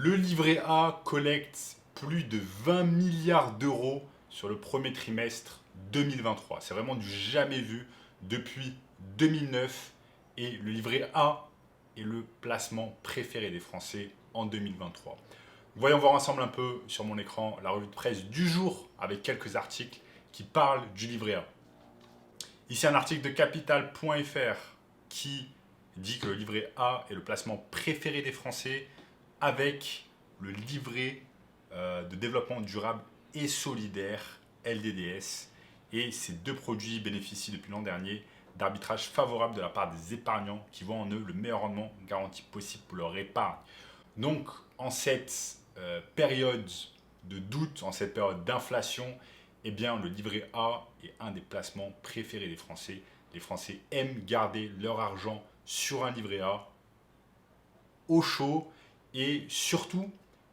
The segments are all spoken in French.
Le livret A collecte plus de 20 milliards d'euros sur le premier trimestre 2023. C'est vraiment du jamais vu depuis 2009 et le livret A est le placement préféré des Français en 2023. Voyons voir ensemble un peu sur mon écran la revue de presse du jour avec quelques articles qui parlent du livret A. Ici un article de capital.fr qui dit que le livret A est le placement préféré des Français avec le livret de développement durable et solidaire LDDS. Et ces deux produits bénéficient depuis l'an dernier d'arbitrage favorable de la part des épargnants qui voient en eux le meilleur rendement garanti possible pour leur épargne. Donc en cette période de doute, en cette période d'inflation, eh bien, le livret A est un des placements préférés des Français. Les Français aiment garder leur argent sur un livret A au chaud et surtout,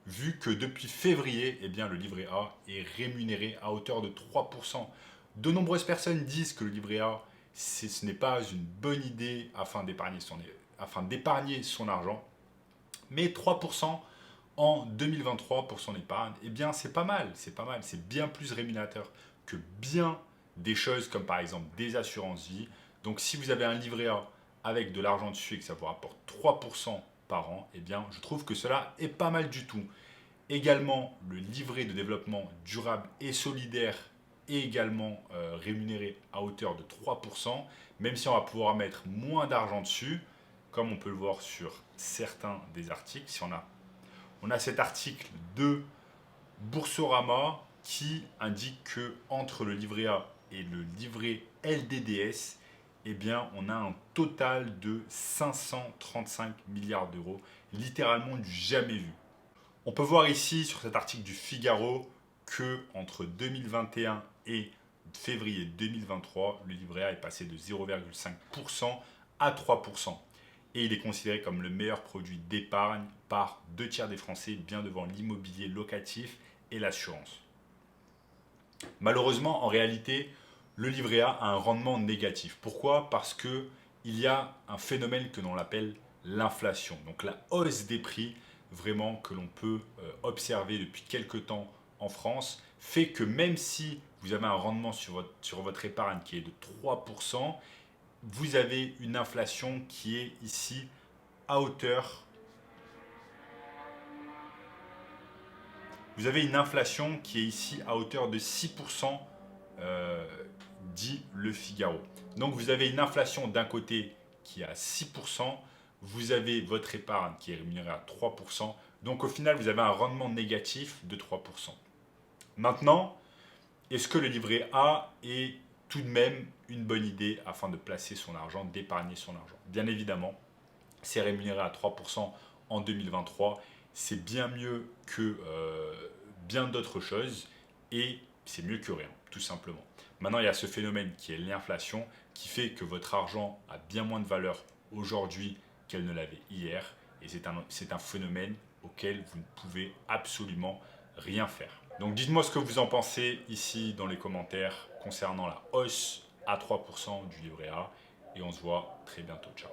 vu que depuis février, eh bien, le livret A est rémunéré à hauteur de 3%. De nombreuses personnes disent que le livret A, ce n'est pas une bonne idée afin d'épargner son argent. Mais 3% en 2023 pour son épargne, eh bien c'est pas mal, c'est bien plus rémunérateur que bien des choses comme par exemple des assurances vie. Donc si vous avez un livret A avec de l'argent dessus et que ça vous rapporte 3% par an, eh bien je trouve que cela est pas mal du tout. Également, le livret de développement durable et solidaire est également rémunéré à hauteur de 3%, même si on va pouvoir mettre moins d'argent dessus, comme on peut le voir sur certains des articles. Si on a cet article de Boursorama qui indique que entre le livret A et le livret LDDS, eh bien, on a un total de 535 milliards d'euros, littéralement du jamais vu. On peut voir ici sur cet article du Figaro que entre 2021 et février 2023, le livret A est passé de 0,5% à 3%. Et il est considéré comme le meilleur produit d'épargne par 2 tiers des Français, bien devant l'immobilier locatif et l'assurance. Malheureusement, en réalité, le livret A a un rendement négatif. Pourquoi ? Parce qu'il y a un phénomène que l'on appelle l'inflation. Donc la hausse des prix, vraiment que l'on peut observer depuis quelques temps en France, fait que même si vous avez un rendement sur votre épargne qui est de 3%, vous avez une inflation qui est ici à hauteur. Vous avez une inflation qui est ici à hauteur de 6%, dit le Figaro. Donc vous avez une inflation d'un côté qui est à 6%, vous avez votre épargne qui est rémunérée à 3%, donc au final vous avez un rendement négatif de 3%. Maintenant, est-ce que le livret A est tout de même une bonne idée afin de placer son argent, d'épargner son argent? Bien évidemment, c'est rémunéré à 3% en 2023. C'est bien mieux que bien d'autres choses et c'est mieux que rien, tout simplement. Maintenant, il y a ce phénomène qui est l'inflation qui fait que votre argent a bien moins de valeur aujourd'hui qu'elle ne l'avait hier. Et c'est un phénomène auquel vous ne pouvez absolument rien faire. Donc dites-moi ce que vous en pensez ici dans les commentaires concernant la hausse à 3% du livret A. Et on se voit très bientôt. Ciao.